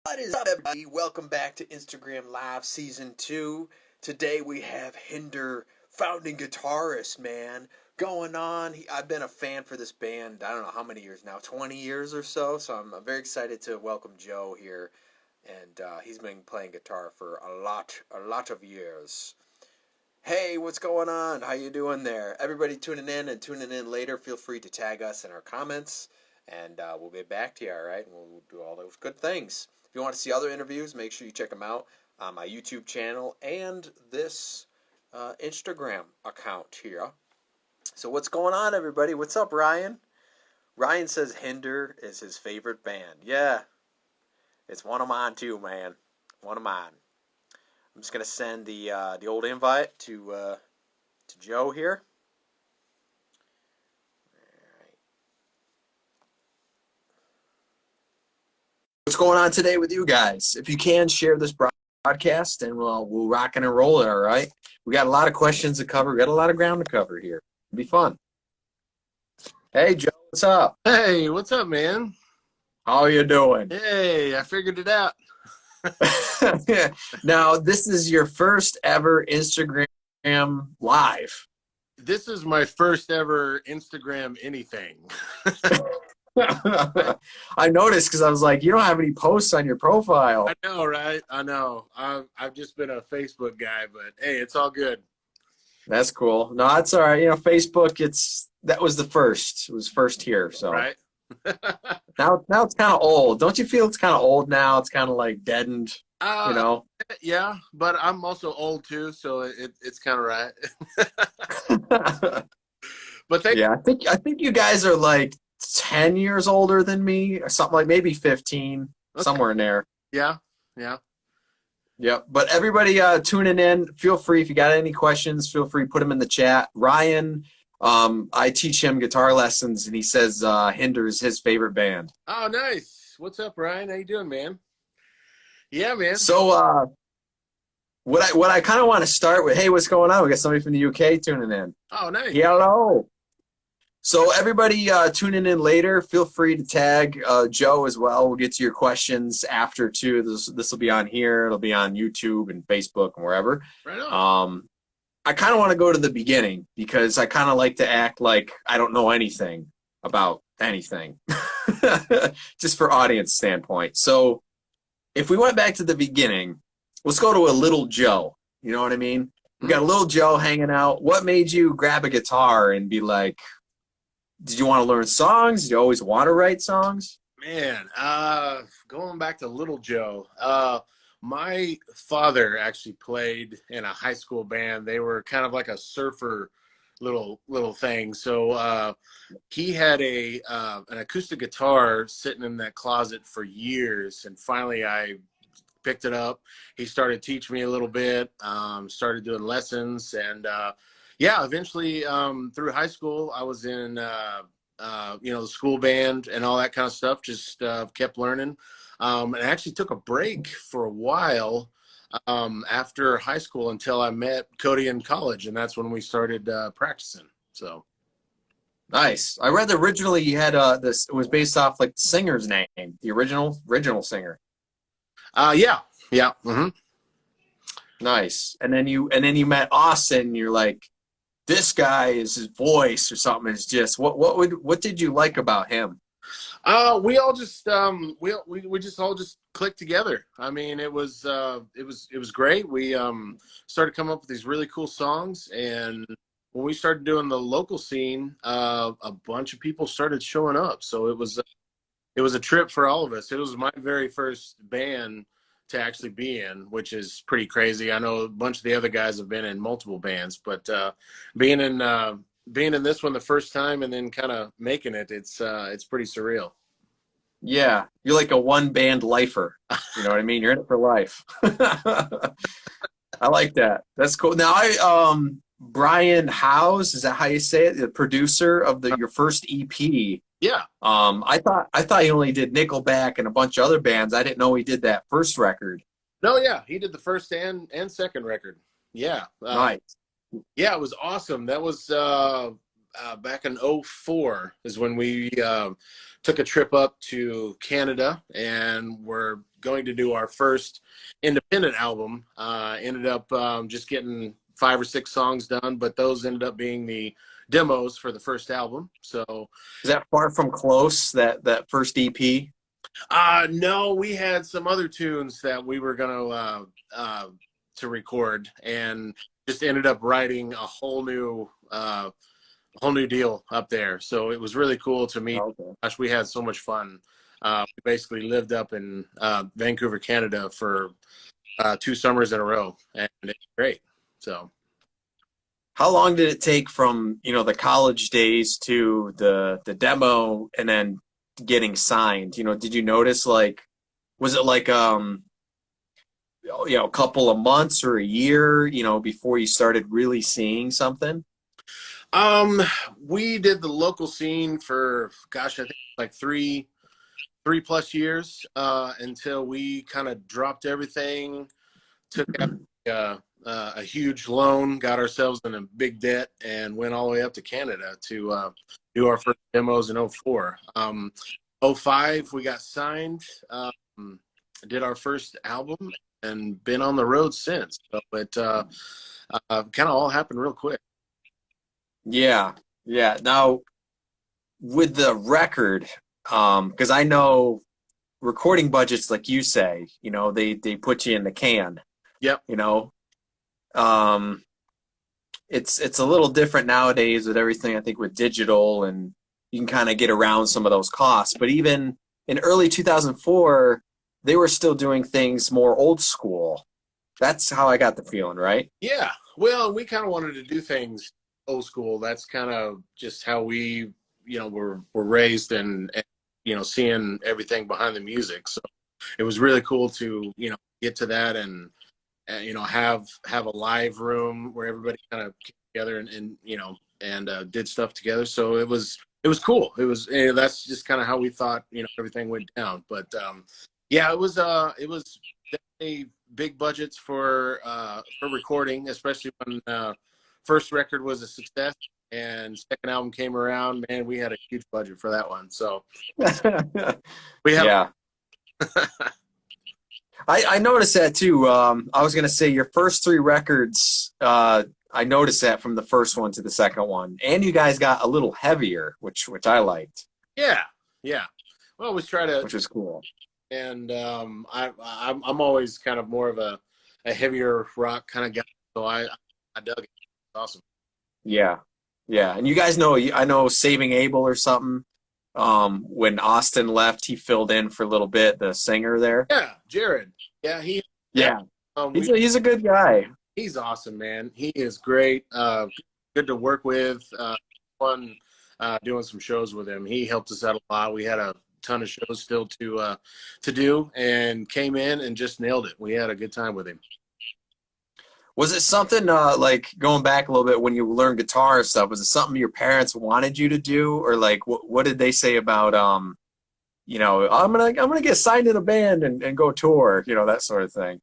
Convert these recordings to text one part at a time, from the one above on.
What is up, everybody? Welcome back to Instagram Live Season 2. Today we have Hinder, founding guitarist, man, going on. I've been a fan for this band, I don't know how many years now, 20 years or so. So I'm very excited to welcome Joe here. And he's been playing guitar for a lot of years. Hey, what's going on? How you doing there? Everybody tuning in and tuning in later, feel free to tag us in our comments. And we'll get back to you, all right? And we'll do all those good things. If you want to see other interviews, make sure you check them out on my YouTube channel and this Instagram account here. So what's going on, everybody? What's up, Ryan? Ryan says Hinder is his favorite band. Yeah, it's one of mine too, man. One of mine. I'm just gonna send the old invite to Joe here. What's going on today with you guys? If you can, share this broadcast, and we'll rock and roll it. All right. We got a lot of questions to cover. We got a lot of ground to cover here. It'll be fun. Hey, Joe, what's up? Hey, what's up, man? How you doing? Hey, I figured it out. Now, this is your first ever Instagram live. This is my first ever Instagram anything. I noticed because I was like, you don't have any posts on your profile. I know, right? I know. I've just been a Facebook guy, but hey, it's all good. That's cool. No, that's all right. You know, Facebook, that was the first. It was first here. So Right? now it's kind of old. Don't you feel it's kind of old now? It's kind of like deadened, you know? Yeah, but I'm also old too, so it's kind of right. But Yeah, I think you guys are like 10 years older than me, or something, like maybe 15, okay. somewhere in there. Yeah. Yep. But everybody tuning in, feel free, if you got any questions, feel free, put them in the chat. Ryan, I teach him guitar lessons, and he says Hinder is his favorite band. Oh, nice. What's up, Ryan? How you doing, man? Yeah, man. So what I kind of want to start with, hey, what's going on? We got somebody from the UK tuning in. Oh, nice. Hello. So everybody tuning in later, feel free to tag Joe as well. We'll get to your questions after too. This will be on here. It'll be on YouTube and Facebook and wherever. Right on. I kind of want to go to the beginning because I kind of like to act like I don't know anything about anything, just for audience standpoint. So if we went back to the beginning, let's go to a little Joe. You know what I mean? We got a little Joe hanging out. What made you grab a guitar and be like, did you want to learn songs? Did you always want to write songs? Man, going back to Little Joe, my father actually played in a high school band. They were kind of like a surfer little thing. So he had an acoustic guitar sitting in that closet for years, and finally I picked it up. He started teaching me a little bit, started doing lessons, and yeah, eventually through high school, I was in, the school band and all that kind of stuff, just kept learning. And I actually took a break for a while after high school until I met Cody in college, and that's when we started practicing. So nice. I read that originally you had this. It was based off like the singer's name, the original singer. Yeah. Mm-hmm. Nice. And then you met Austin. You're like, this guy is his voice or something. Is just what did you like about him? We all just we just all just clicked together. I mean, it was great. We started coming up with these really cool songs, and when we started doing the local scene, a bunch of people started showing up. So it was a trip for all of us. It was my very first band to actually be in, which is pretty crazy. I know a bunch of the other guys have been in multiple bands, but being in this one the first time and then kind of making it, it's pretty surreal. Yeah, you're like a one band lifer. You know what I mean? You're in it for life. I like that. That's cool. Now Brian Howes, is that how you say it? The producer of your first EP. Yeah. I thought he only did Nickelback and a bunch of other bands. I didn't know he did that first record. No, yeah, he did the first and second record. Yeah. Nice. Yeah, it was awesome. That was back in '04 is when we took a trip up to Canada, and we're going to do our first independent album. Ended up just getting 5 or 6 songs done, but those ended up being the demos for the first album. So Is that Far From Close, that first EP? no, we had some other tunes that we were gonna to record, and just ended up writing a whole new deal up there. So it was really cool to meet. Okay. Gosh, we had so much fun. We basically lived up in Vancouver, Canada for 2 summers in a row, and it's great. So How long did it take from, the college days to the demo and then getting signed? Did you notice, like, was it like a couple of months or a year, before you started really seeing something? we did the local scene for, gosh, I think like 3+ years until we kind of dropped everything, took out a huge loan, got ourselves in a big debt, and went all the way up to Canada to do our first demos in '04. '05 we got signed, did our first album, and been on the road since. So it kind of all happened real quick. Yeah, yeah. Now, with the record, because I know recording budgets, like you say, they put you in the can. Yep. Um, it's a little different nowadays with everything. I think with digital, and you can kind of get around some of those costs. But even in early 2004, they were still doing things more old school. That's how I got the feeling, right? Yeah. Well, we kind of wanted to do things old school. That's kind of just how we, were raised, and seeing everything behind the music. So it was really cool to, get to that, and have a live room where everybody kind of came together and did stuff together. So it was cool. It was, that's just kind of how we thought, everything went down. But yeah, it was definitely big budgets for recording, especially when first record was a success and second album came around. Man, we had a huge budget for that one. So we have. Yeah. I noticed that too. I was gonna say your first 3 records. I noticed that from the first one to the second one, and you guys got a little heavier, which I liked. Yeah, yeah. Well, always try to, Which is cool. and I'm always kind of more of a heavier rock kind of guy, so I dug it. It's awesome. Yeah, yeah. And you guys know, I know Saving Abel or something. When Austin left, he filled in for a little bit, the singer there. Yeah, Jared. Yeah, Yeah. He's a good guy. He's awesome, man. He is great. Good to work with. Fun doing some shows with him. He helped us out a lot. We had a ton of shows still to do, and came in and just nailed it. We had a good time with him. Was it something like going back a little bit when you learned guitar and stuff? Was it something your parents wanted you to do, or like what did they say about I'm gonna get signed in a band and go tour, that sort of thing?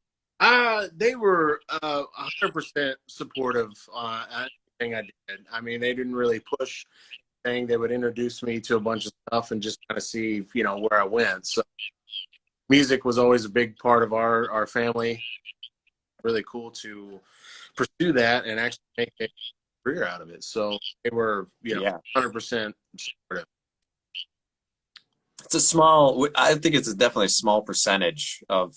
They were 100% supportive on anything I did. I mean, they didn't really push anything. They would introduce me to a bunch of stuff and just kind of see, where I went. So music was always a big part of our family. Really cool to pursue that and actually make a career out of it. So they were, 100% supportive. I think it's definitely a small percentage of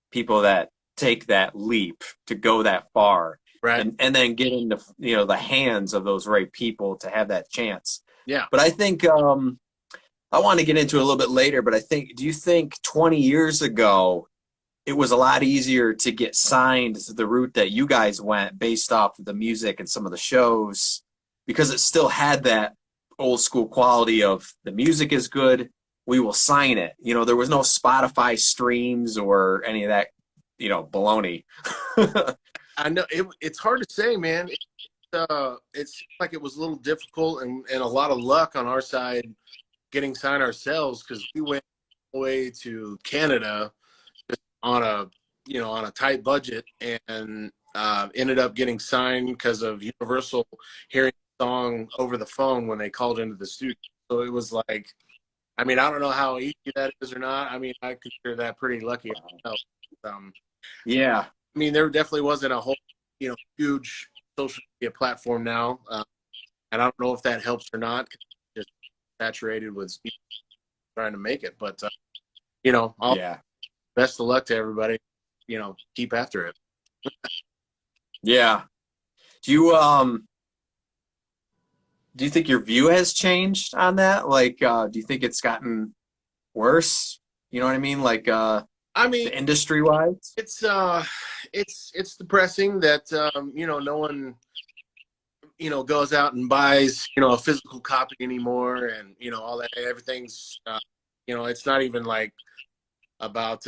people that take that leap to go that far, right? And then get into, the hands of those right people to have that chance. Yeah. But I think I want to get into it a little bit later, but do you think 20 years ago it was a lot easier to get signed to the route that you guys went based off of the music and some of the shows, because it still had that old school quality of the music is good, we will sign it. There was no Spotify streams or any of that, baloney. I know it's hard to say, man. It's like it was a little difficult and a lot of luck on our side getting signed ourselves, because we went all the way to Canada on a tight budget, and ended up getting signed because of Universal hearing song over the phone when they called into the studio. So it was like, I mean, I don't know how easy that is or not. I mean, I consider that pretty lucky. Um, Yeah. I mean, there definitely wasn't a whole, huge social media platform now. And I don't know if that helps or not. Just saturated with people trying to make it. But, all Yeah. best of luck to everybody. Keep after it. Yeah. Do you think your view has changed on that? Like, do you think it's gotten worse? You know what I mean? Like, I mean, the industry wise? it's depressing that no one goes out and buys a physical copy anymore, and all that. Everything's it's not even like about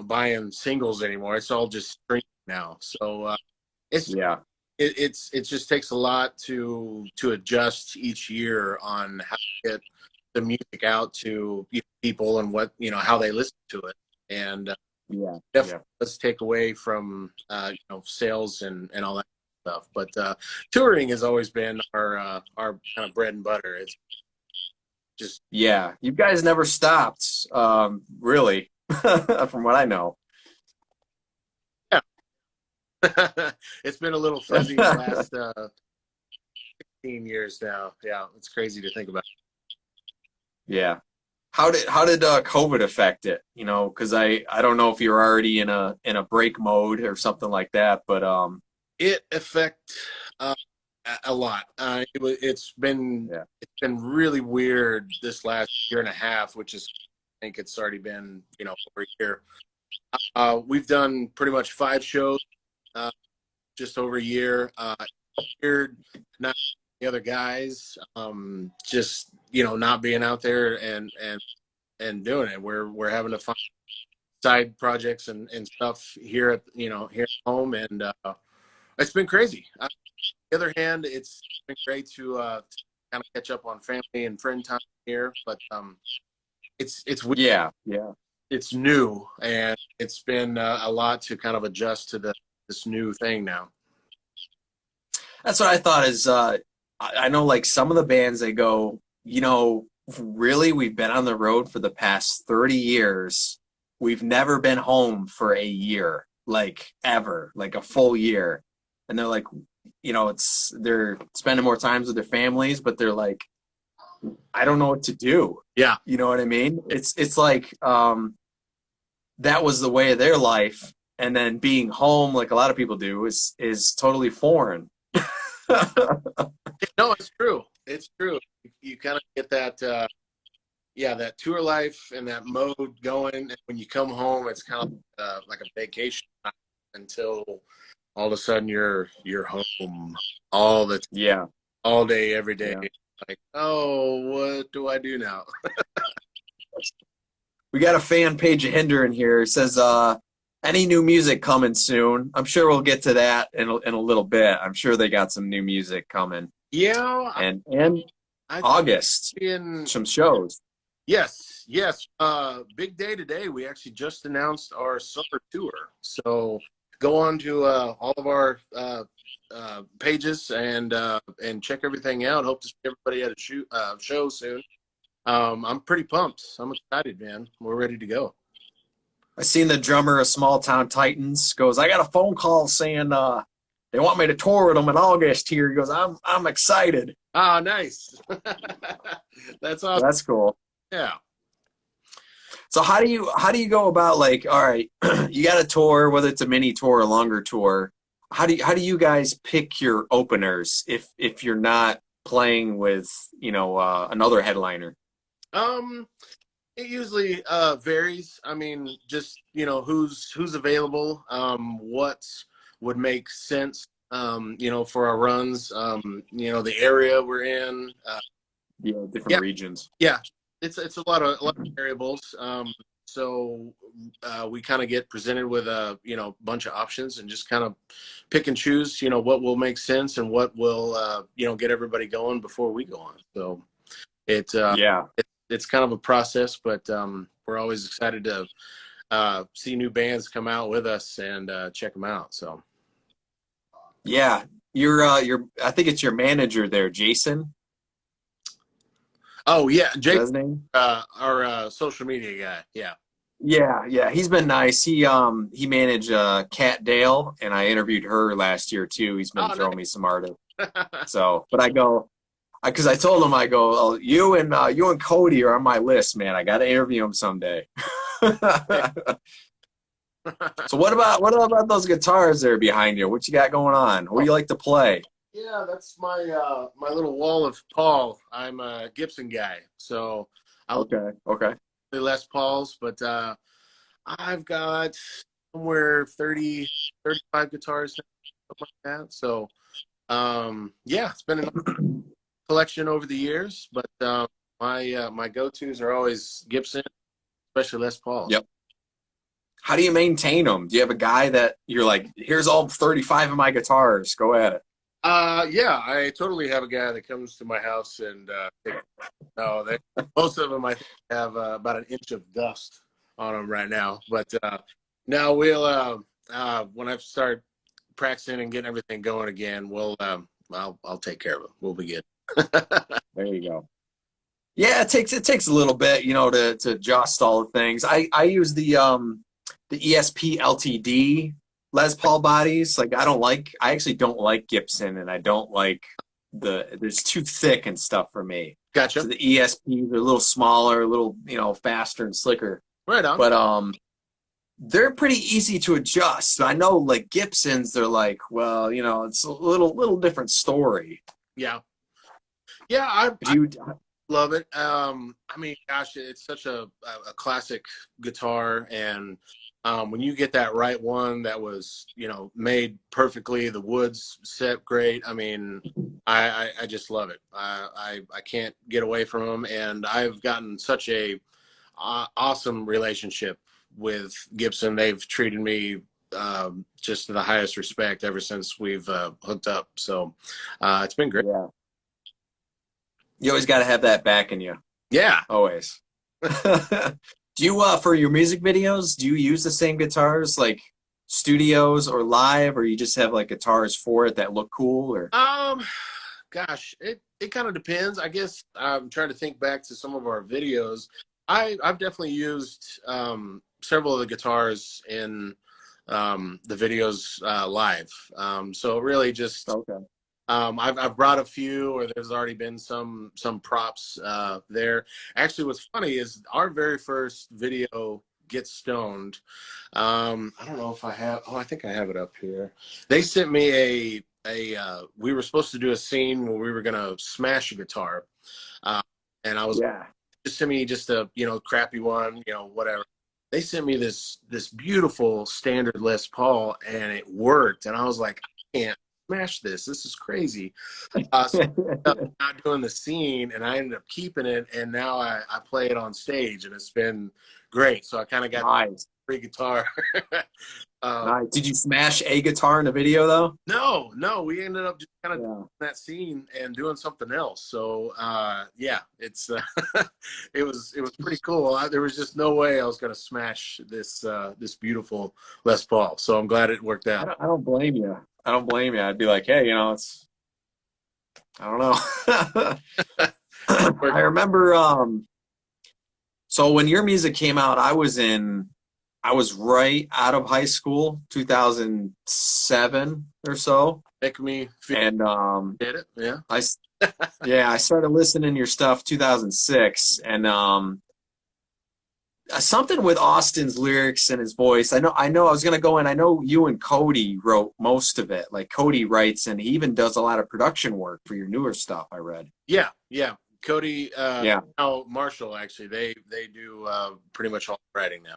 buying singles anymore. It's all just streaming now. So it's Yeah. it just takes a lot to adjust each year on how to get the music out to people and what how they listen to it, and Yeah. definitely does take away from sales and all that stuff. But touring has always been our kind of bread and butter. It's just Yeah. You guys never stopped, really, from what I know. yeah. It's been a little fuzzy the last 16 years now. Yeah, it's crazy to think about. Yeah. How did COVID affect it? Because I don't know if you're already in a break mode or something like that, but It affect uh, a lot. yeah. It's been really weird this last year and a half, which is I think it's already been over a year. We've done pretty much 5 shows, uh, just over a year. Weird, not the other guys, just not being out there and doing it. We're having to find side projects and stuff here at here at home, and it's been crazy. On the other hand, it's been great to kind of catch up on family and friend time here, but it's weird. Yeah. Yeah. It's new, and it's been a lot to kind of adjust to this new thing now. That's what I thought is I know like some of the bands they go, really we've been on the road for the past 30 years. We've never been home for a year, like ever, like a full year. And they're like, they're spending more times with their families, but they're like, I don't know what to do. Yeah, You know what I mean? It's like that was the way of their life, and then being home like a lot of people do is totally foreign. no, it's true. It's true. You kind of get that, that tour life and that mode going. And when you come home, it's kind of like a vacation until all of a sudden you're home Yeah. all day, every day. Yeah. Like, oh, what do I do now? We got a fan page of Hinder in here. It says, any new music coming soon? I'm sure we'll get to that in a little bit. I'm sure they got some new music coming. Yeah, And I August, in some shows. yes. Big day today. We actually just announced our summer tour. So go on to all of our pages and check everything out. Hope to see everybody at a show soon. I'm pretty pumped. I'm excited, man. We're ready to go. I seen the drummer of Small Town Titans goes, I got a phone call saying they want me to tour with them in August here. He goes, I'm excited. Ah, nice. That's So awesome. that's cool. Yeah. So how do you go about, like, all right, you got a tour, whether it's a mini tour or a longer tour. How do you guys pick your openers if you're not playing with another headliner? It usually varies. I mean, just who's available, what would make sense, for our runs, the area we're in. Yeah, different Yeah, regions. yeah, it's a lot of variables. So we kind of get presented with a bunch of options and just kind of pick and choose what will make sense and what will get everybody going before we go on. So it's Yeah. it's kind of a process, but we're always excited to see new bands come out with us and check them out. So Yeah. I think it's your manager there, Jason. Oh yeah, Is that Jake, his name? our social media guy. Yeah. Yeah, yeah, he's been nice. He managed Kat Dale, and I interviewed her last year too. He's been Oh, throwing me some artists. So, but I go, because I told him, I go, oh, you and Cody are on my list, man. I got to interview him someday. nice. So what about those guitars there behind you? What you got going on? What do you like to play? Yeah, that's my little wall of Paul. I'm a Gibson guy, so I Okay, okay. play Les Pauls, but I've got somewhere 30, 35 guitars, something like that. So yeah, it's been a collection over the years, but my go-tos are always Gibson, especially Les Pauls. Yep. How do you maintain them? Do you have a guy that you're like, here's all 35 of my guitars, go at it? Yeah, I totally have a guy that comes to my house and no, most of them I think have about an inch of dust on them right now. But now we'll when I start practicing and getting everything going again, I'll take care of it. We'll be good. There you go. Yeah, it takes a little bit, to adjust all the things. I use the ESP LTD Les Paul bodies. Like I actually don't like Gibson, and I don't like it's too thick and stuff for me. Gotcha. So the ESPs are a little smaller, a little, faster and slicker. Right on. But they're pretty easy to adjust. I know like Gibsons, they're like, well, it's a little different story. Yeah. Yeah, I Do you love it. I mean, gosh, it's such a classic guitar, and when you get that right one that was, made perfectly, the woods set great. I mean, I just love it. I can't get away from them, and I've gotten such a awesome relationship with Gibson. They've treated me just to the highest respect ever since we've hooked up. So it's been great. yeah. You always got to have that back in you. Yeah. Always. Do you for your music videos, do you use the same guitars like studios or live, or you just have like guitars for it that look cool? Or Gosh, it kind of depends. I guess I'm trying to think back to some of our videos. I've definitely used several of the guitars in the videos live. So really just okay. I've brought a few, or there's already been some props there. Actually, what's funny is our very first video, Get Stoned. I don't know if I have. Oh, I think I have it up here. They sent me we were supposed to do a scene where we were gonna smash a guitar, and I was just sent me just a crappy one, whatever. They sent me this beautiful standard Les Paul, and it worked, and I was like, I can't smash this is crazy. So I ended up not doing the scene, and I ended up keeping it, and now I play it on stage, and it's been great. So I kind of got nice. Free guitar. Nice. Did you smash a guitar in the video though? No, we ended up just kind of doing that scene and doing something else. So yeah, it's it was pretty cool. There was just no way I was going to smash this beautiful Les Paul. So I'm glad it worked out. I don't blame you. I don't blame you. I'd be like, hey, it's, I don't know. I remember, so when your music came out, I was right out of high school, 2007 or so. Make me feel and did it, yeah. I started listening to your stuff 2006, and something with Austin's lyrics and his voice. I know I was gonna go in. I know you and Cody wrote most of it. Like Cody writes, and he even does a lot of production work for your newer stuff, I read. Yeah. Cody, now Marshall, actually, they do pretty much all the writing now.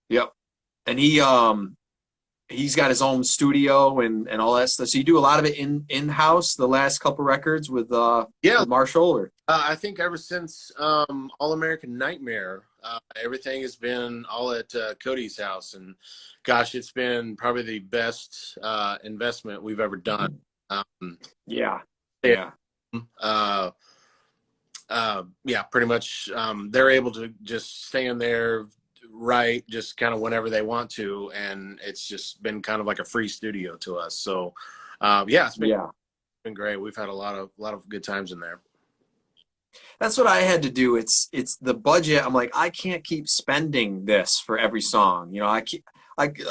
Yep. And he's got his own studio and all that stuff. So you do a lot of it in-house, the last couple records with Marshall? Or I think ever since All American Nightmare, everything has been all at Cody's house, and gosh, it's been probably the best investment we've ever done. Yeah, pretty much. They're able to just stay in there, write just kind of whenever they want to, and it's just been kind of like a free studio to us. So Yeah, it's Yeah. been great. We've had a lot of good times in there. That's what I had to do. It's the budget. I'm like, I can't keep spending this for every song. You know, I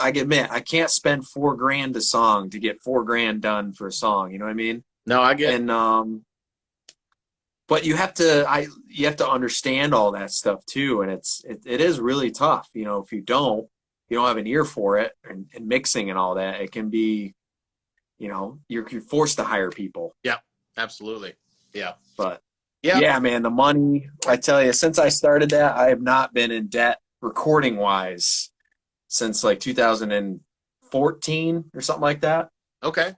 admit I can't spend 4 grand a song to get 4 grand done for a song. You know what I mean? No, I get. And but you have to understand all that stuff too, and it is really tough. You know, if you don't have an ear for it and mixing and all that, it can be, you know, you're forced to hire people. Yeah, absolutely. Yeah. But Yeah. yeah, man, the money, I tell you, since I started that, I have not been in debt recording wise since like 2014 or something like that. Okay.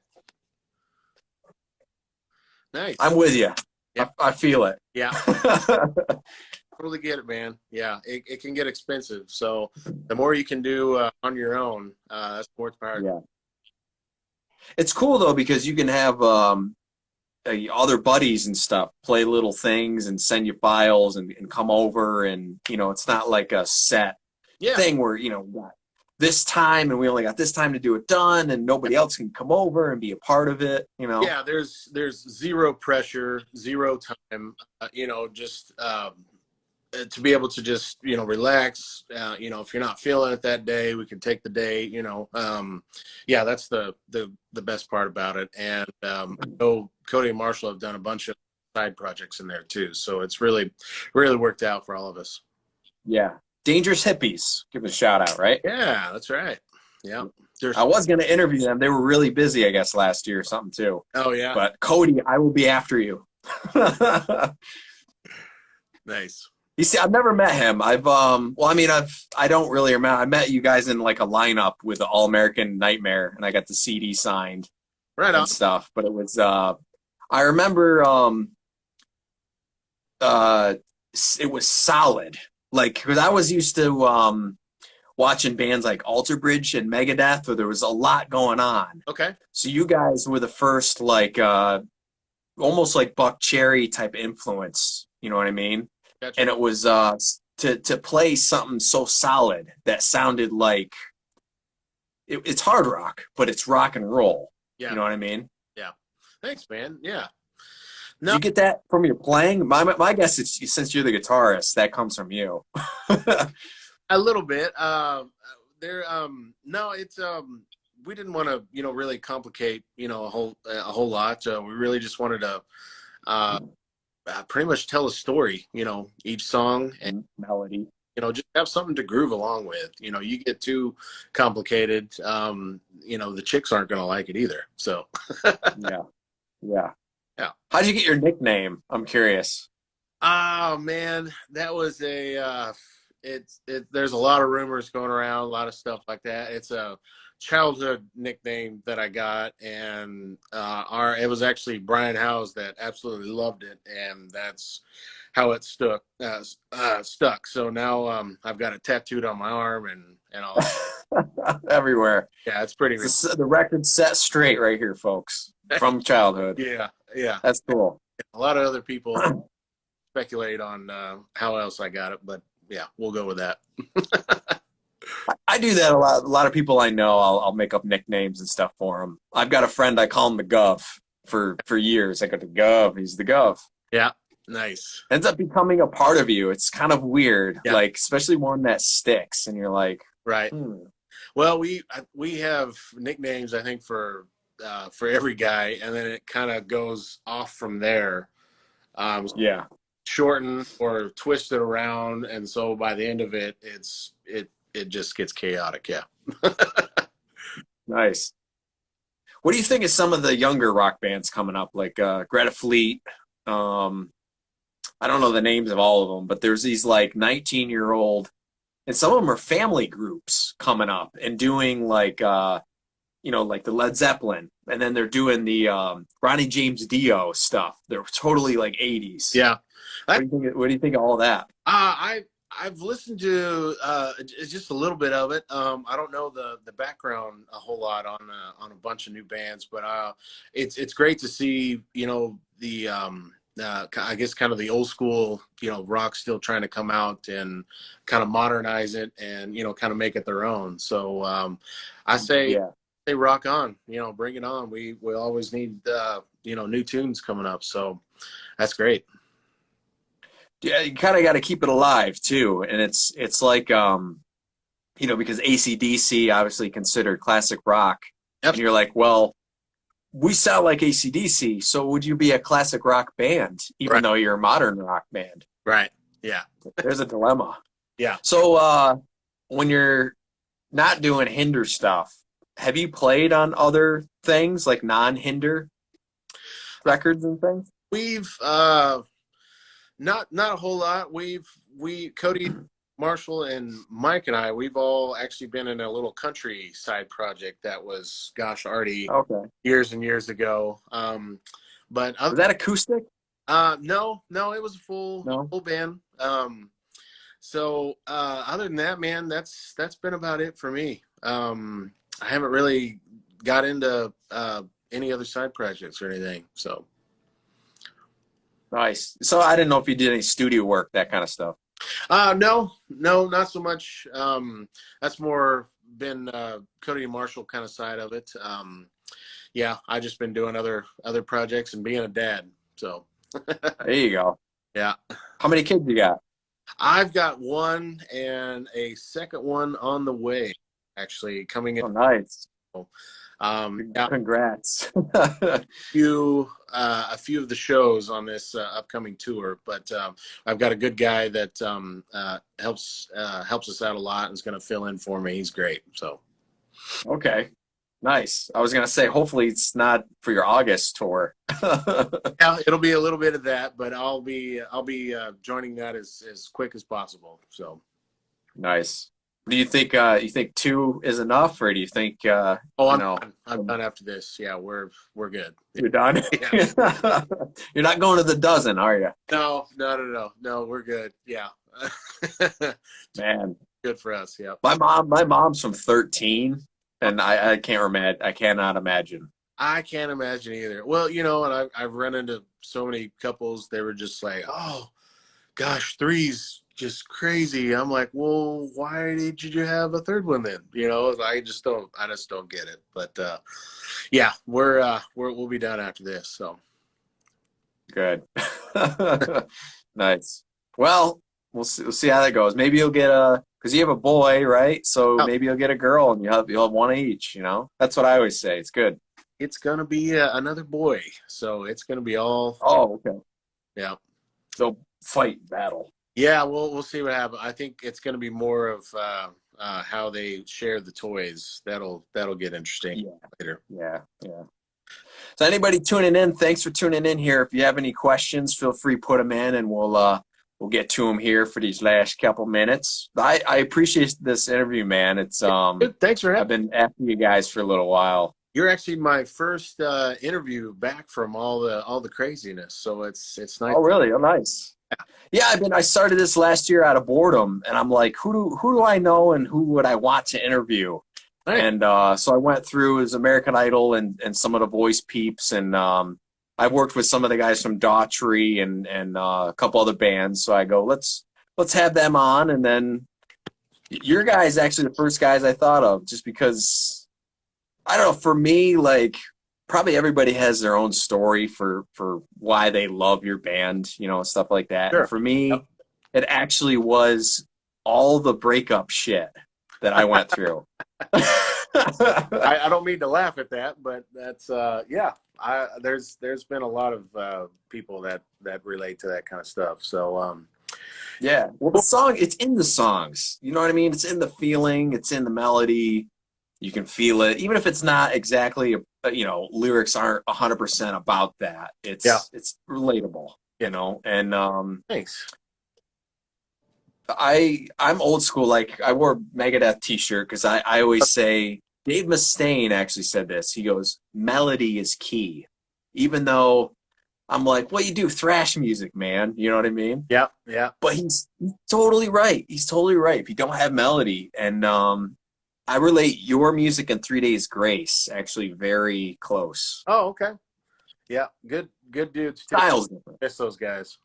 Nice. I'm with you. Yep. I feel it. Yeah. Totally get it, man. Yeah, it can get expensive. So the more you can do on your own, that's more power. Yeah. It's cool though because you can have other buddies and stuff play little things and send you files and come over, and you know, it's not like a set thing where, you know, we got this time and we only got this time to do it done and nobody else can come over and be a part of it, you know. Yeah, there's zero pressure, zero time, you know, just to be able to just, you know, relax. You know, if you're not feeling it that day, we can take the day, you know. Yeah, that's the best part about it. And I know Cody and Marshall have done a bunch of side projects in there too, so it's really worked out for all of us. Yeah. Dangerous Hippies, give a shout out, right? Yeah, that's right. Yeah. I was going to interview them. They were really busy, I guess, last year or something too. Oh yeah. But Cody, I will be after you. Nice. You see, I've never met him. I don't really remember. I met you guys in like a lineup with the All American Nightmare, and I got the CD signed, right on, and stuff. But it was, I remember, it was solid. Like, because I was used to watching bands like Alter Bridge and Megadeth, where there was a lot going on. Okay. So you guys were the first, like, almost like Buck Cherry type influence. You know what I mean? Gotcha. And it was to play something so solid that sounded like it's hard rock, but it's rock and roll. Yeah. You know what I mean? Yeah. Thanks, man. Yeah. No. Did you get that from your playing? My guess is, since you're the guitarist, that comes from you. A little bit. No, it's we didn't want to, you know, really complicate, you know, a whole lot. We really just wanted to pretty much tell a story, you know, each song and melody. You know, just have something to groove along with. You know, you get too complicated, you know, the chicks aren't going to like it either. So yeah. Yeah. How'd you get your nickname? I'm curious. Oh man, that was there's a lot of rumors going around, a lot of stuff like that. It's a childhood nickname that I got, and it was actually Brian Howes that absolutely loved it, and that's how it stuck. So now I've got it tattooed on my arm and all everywhere. Yeah, it's pretty. The record's set straight right here, folks, from childhood. Yeah, that's cool. A lot of other people speculate on how else I got it, but yeah, we'll go with that. I do that a lot. A lot of people I know, I'll make up nicknames and stuff for them. I've got a friend, I call him the Gov for years. I go, the Gov, he's the Gov. Yeah, nice. Ends up becoming a part of you. It's kind of weird, like, especially one that sticks, and you're like, right. Well, we have nicknames, I think, for every guy, and then it kind of goes off from there. Shorten or twist it around, and so by the end of it, it just gets chaotic. Yeah. Nice. What do you think of some of the younger rock bands coming up, like Greta Fleet? I don't know the names of all of them, but there's these like 19-year-old, and some of them are family groups coming up and doing like you know, like the Led Zeppelin, and then they're doing the Ronnie James Dio stuff. They're totally like 80s. Yeah. What do you think of all that? I've listened to just a little bit of it. I don't know the background a whole lot on a bunch of new bands, but it's great to see, you know, the I guess kind of the old school, you know, rock still trying to come out and kind of modernize it and, you know, kind of make it their own. So I say say rock on. Bring it on. We always need new tunes coming up, so that's great. Yeah, you kind of got to keep it alive too, and it's like because AC/DC obviously considered classic rock, Yep. and you're like, well, we sound like AC/DC, so would you be a classic rock band even Right. though you're a modern rock band? Right. Yeah. There's a dilemma. Yeah. So when you're not doing Hinder stuff, have you played on other things like non-Hinder records and things? We've not a whole lot. Cody, Marshall, and Mike and I, we've all actually been in a little country side project that was, gosh, already years and years ago. But was that acoustic? No, it was a full band. So other than that, man, that's been about it for me. I haven't really got into any other side projects or anything. So nice. So I didn't know if you did any studio work, that kind of stuff. No, not so much. That's more been Cody and Marshall kind of side of it. Yeah, I just been doing other projects and being a dad. So there you go. Yeah. How many kids you got? I've got one and a second one on the way, actually coming in. Oh, nice. Yeah, congrats. a few of the shows on this upcoming tour, but I've got a good guy that helps us out a lot and is going to fill in for me. He's great. So okay, nice. I was going to say hopefully it's not for your August tour. Yeah, it'll be a little bit of that, but I'll be joining that as quick as possible. So nice. Do you think 2 is enough, or do you think? I'm done after this. Yeah, we're good. You're done. Yeah. You're not going to the dozen, are you? No, we're good. Yeah. Man, good for us. Yeah. My mom's from 13, and I cannot imagine. I can't imagine either. Well, and I've run into so many couples. They were just like, "Oh, gosh, 3's just crazy." I'm like, "Well, why did you have a third one then?" I just don't get it. But yeah, we'll be done after this. So good. Nice. Well, we'll see how that goes. Maybe you'll get because you have a boy, right? So maybe you'll get a girl, and you'll have one each. That's what I always say. It's good. It's gonna be another boy, so it's gonna be all. Oh, okay. Yeah. So fight battle. Yeah, we'll see what happens. I think it's gonna be more of how they share the toys. That'll get interesting later. Yeah. So anybody tuning in, thanks for tuning in here. If you have any questions, feel free to put them in, and we'll get to them here for these last couple minutes. I appreciate this interview, man. It's thanks for having. I've been after you guys for a little while. You're actually my first interview back from all the craziness, so it's nice. Oh, really? Oh, nice. Yeah, I started this last year out of boredom, and I'm like, who do I know, and who would I want to interview? Nice. And so I went through as American Idol and some of the voice peeps, and I worked with some of the guys from Daughtry and a couple other bands. So I go, let's have them on, and then your guys actually the first guys I thought of, just because. I don't know, for me, like, probably everybody has their own story for why they love your band, stuff like that. Sure. And for me, it actually was all the breakup shit that I went through. I don't mean to laugh at that, but that's, yeah. There's been a lot of people that relate to that kind of stuff. So, yeah. Well, the song, it's in the songs. You know what I mean? It's in the feeling. It's in the melody. You can feel it, even if it's not exactly, lyrics aren't 100% about that. It's relatable, and thanks. I'm old school. Like, I wore a Megadeth t-shirt because I always say, Dave Mustaine actually said this. He goes, melody is key. Even though I'm like, well, you do thrash music, man. You know what I mean? Yeah. But he's totally right. He's totally right. If you don't have melody, and I relate your music and 3 Days Grace actually very close. Oh, okay. Yeah, good dudes. Styles different. Miss those guys.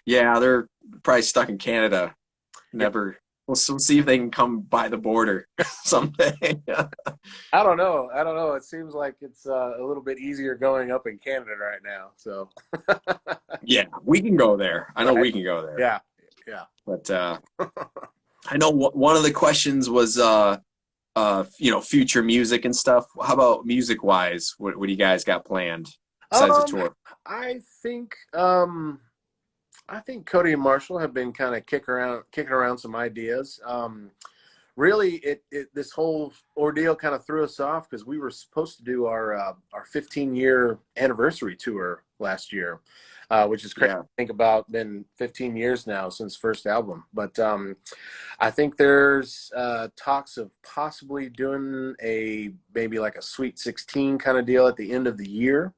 Yeah, they're probably stuck in Canada. Never we'll see if they can come by the border someday. I don't know. I don't know. It seems like it's a little bit easier going up in Canada right now. So, Yeah, we can go there. I know right? we can go there. Yeah, yeah. But I know one of the questions was future music and stuff. How about music wise? What do you guys got planned besides the Um, tour? I think I think Cody and Marshall have been kind of kicking around some ideas. Really, this whole ordeal kind of threw us off because we were supposed to do our 15-year anniversary tour last year, which is crazy Yeah. to think about. Been 15 years now since first album, but I think there's talks of possibly doing maybe like a Sweet 16 kind of deal at the end of the year.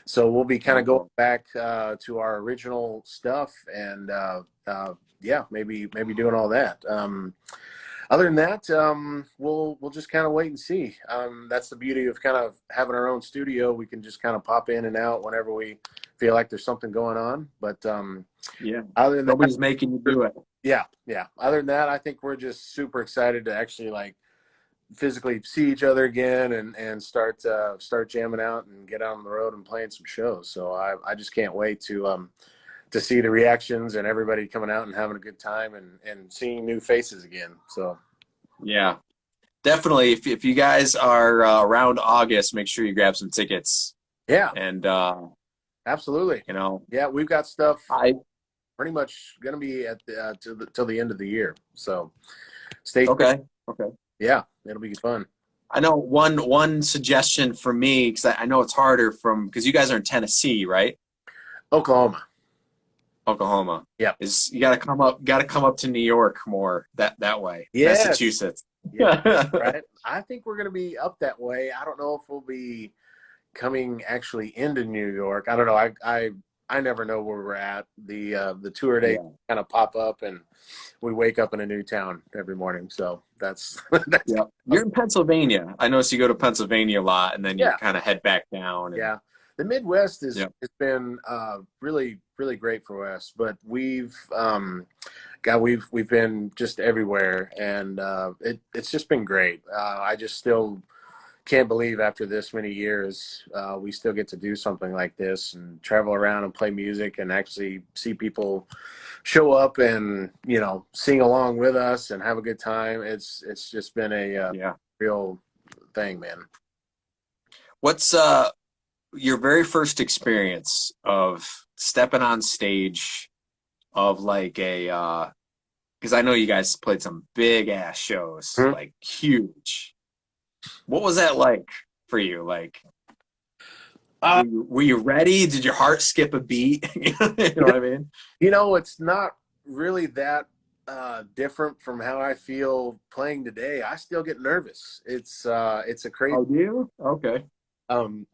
So we'll be kind of going back to our original stuff and yeah, maybe doing all that. Other than that, we'll just kind of wait and see. That's the beauty of kind of having our own studio. We can just kind of pop in and out whenever we feel like there's something going on. But Yeah. other than Nobody's that, making you do it. yeah, yeah. Other than that, I think we're just super excited to actually like physically see each other again and start jamming out and get out on the road and playing some shows. So I just can't wait to see the reactions and everybody coming out and having a good time and seeing new faces again. So Yeah. Definitely. If you guys are around August, make sure you grab some tickets. yeah, And absolutely. Yeah, we've got stuff I pretty much going to be at till the end of the year. So stay tuned. okay. Okay. Yeah, it'll be fun. I know one suggestion for me because I know it's harder because you guys are in Tennessee, right? Oklahoma. Oklahoma. Yep. Is you got to come up to New York more that way. Yes. Massachusetts. Yeah. Right. I think we're going to be up that way. I don't know if we'll be coming actually into New York. I don't know. I never know where we're at. The tour dates kind of pop up and we wake up in a new town every morning. So that's Yeah. You're in Pennsylvania. I noticed you go to Pennsylvania a lot, and then you yeah. kind of head back down. And, Yeah. The Midwest yeah. it's been really, really great for us, but we've been just everywhere and it's just been great. I just still can't believe after this many years we still get to do something like this and travel around and play music and actually see people show up and sing along with us and have a good time. It's just been a real thing, man. What's your very first experience of stepping on stage of like a because I know you guys played some big ass shows, Hmm? like huge. What was that like for you? Like, were you ready? Did your heart skip a beat? You know what I mean? It's not really that different from how I feel playing today. I still get nervous. It's a crazy. Oh, do you? Okay. Um,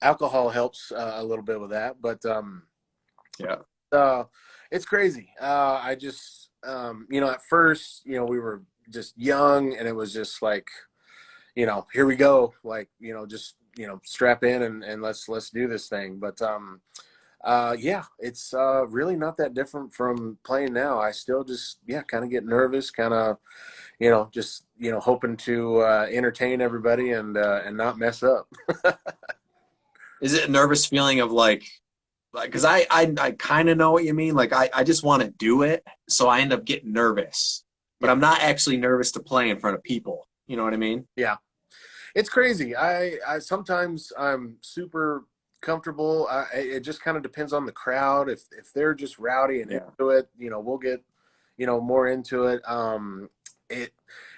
alcohol helps a little bit with that, but Yeah. it's crazy. I just at first we were just young and it was just like here we go, like just strap in and let's do this thing. But yeah, it's really not that different from playing now. I still just kind of get nervous, kind of just hoping to entertain everybody and not mess up. Is it a nervous feeling of like because I kind of know what you mean. Like I just want to do it, so I end up getting nervous, but I'm not actually nervous to play in front of people. You know what I mean? Yeah, it's crazy. I sometimes I'm super comfortable. It just kind of depends on the crowd. If they're just rowdy and into it, we'll get more into it.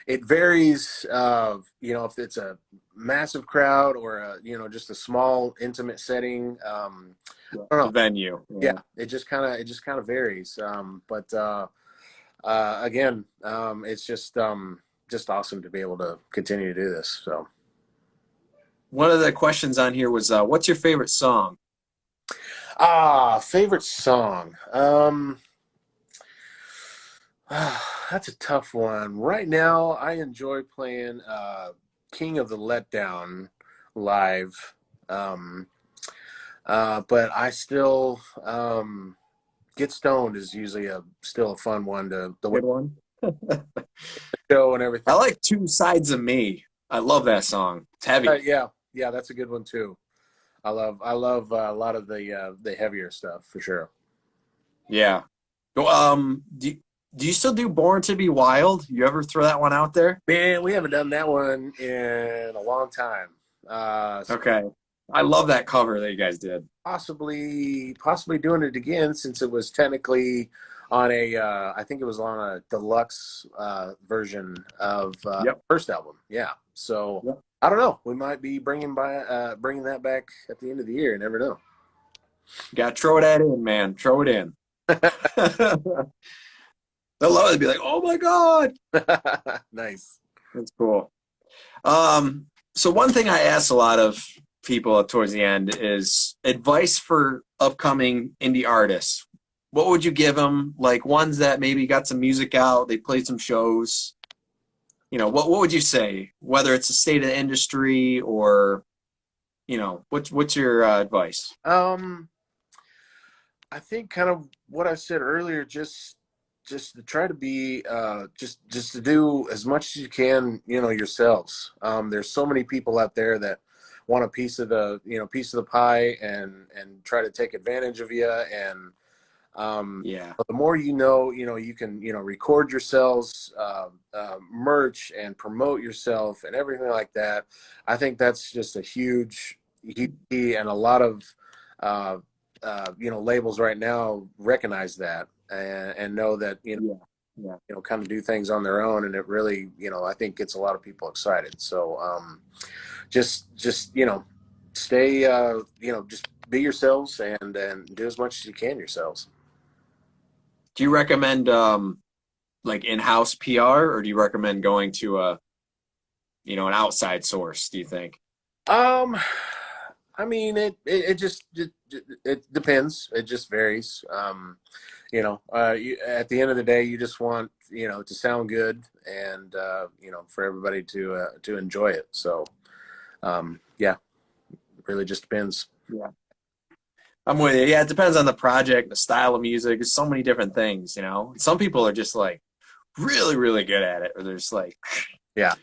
It varies. If it's a massive crowd or just a small intimate setting. I don't know. The venue. Yeah, it just kind of varies. But again, it's just awesome to be able to continue to do this. So. One of the questions on here was, what's your favorite song? Favorite song. That's a tough one. Right now, I enjoy playing King of the Letdown live. But I still Get Stoned is usually still a fun one to the Good one. Show and I everything. like Two Sides of Me. I love that song. It's heavy. Yeah, yeah, that's a good one too. I love a lot of the heavier stuff for sure. Yeah. Well, do you still do Born to Be Wild? You ever throw that one out there? Man, we haven't done that one in a long time. So Okay. I love that cover that you guys did. possibly doing it again since it was technically on a I think it was on a deluxe version of Yep. first album. Yeah. So Yep. I don't know. We might be bringing that back at the end of the year. You never know. Got to throw that in, man. Throw it in. They'll love it. They'll be like, "Oh my God." Nice. That's cool. So one thing I ask a lot of people towards the end is advice for upcoming indie artists. What would you give them? Like ones that maybe got some music out, they played some shows. What would you say? Whether it's the state of the industry or, what's your advice? Um, I think kind of what I said earlier, just to try to be just to do as much as you can, yourselves. There's so many people out there that want a piece of the pie and try to take advantage of you. And Yeah, but the more you can record yourselves, merch and promote yourself and everything like that. I think that's just a huge key, and a lot of uh, labels right now recognize that and know that yeah, yeah. kind of do things on their own, and it really I think gets a lot of people excited. So just stay just be yourselves and do as much as you can yourselves. Do you recommend like in-house PR, or do you recommend going to an outside source, do you think? Um, I mean, it depends. It just varies. At the end of the day, you just want to sound good and for everybody to enjoy it. So, yeah, it really just depends. Yeah. I'm with you. Yeah, it depends on the project, the style of music. There's so many different things. Some people are just like really, really good at it, or they're just like Yeah,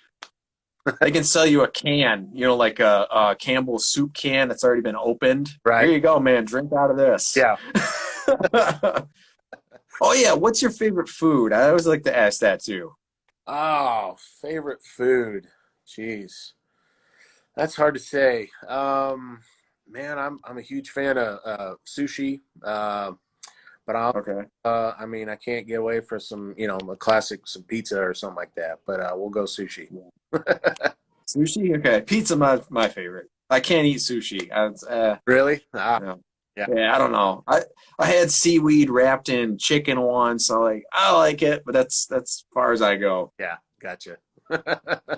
they can sell you a can, like a Campbell's soup can that's already been opened. Here right. you go, man. Drink out of this. Yeah. Oh yeah, what's your favorite food? I always like to ask that too. Oh, favorite food. Jeez, that's hard to say. Man, I'm a huge fan of sushi. But Okay. I mean, I can't get away for some, a classic, some pizza or something like that. But we'll go sushi. Sushi? Okay. Pizza my favorite. I can't eat sushi. Really? No. Yeah, Yeah, I don't know. I had seaweed wrapped in chicken once, so like I like it, but that's as far as I go. yeah, gotcha.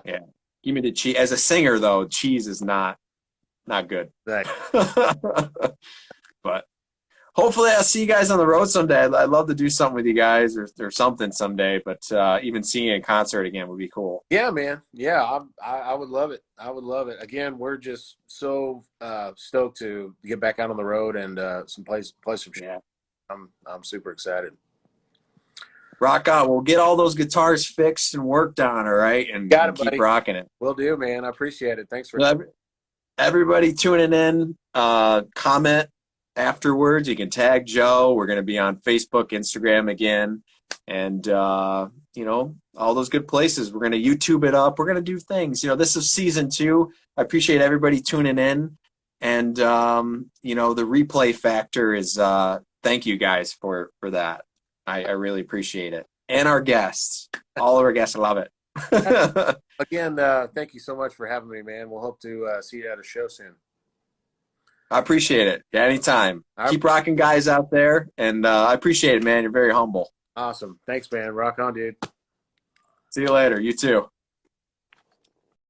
Yeah. Give me the cheese. As a singer though, cheese is not good. Right. But hopefully I'll see you guys on the road someday. I'd love to do something with you guys or something someday, but even seeing you in concert again would be cool. Yeah, man. Yeah, I would love it. I would love it. Again, we're just so stoked to get back out on the road and play some shit. Yeah. I'm super excited. Rock on. We'll get all those guitars fixed and worked on, all right? Got And it, keep buddy. rocking it. Will do, man. I appreciate it. Thanks for. Well, everybody tuning in, comment afterwards. You can tag Joe. We're going to be on Facebook, Instagram again, and all those good places. We're going to YouTube it up. We're going to do things. This is season 2. I appreciate everybody tuning in, and the replay factor is thank you guys for that. I really appreciate it, and our guests, all of our guests, I love it. Again, thank you so much for having me, man. We'll hope to see you at a show soon. I appreciate it. Yeah, anytime. Keep rocking, guys out there, and I appreciate it, man. You're very humble. Awesome. Thanks, man. Rock on, dude. See you later. You too.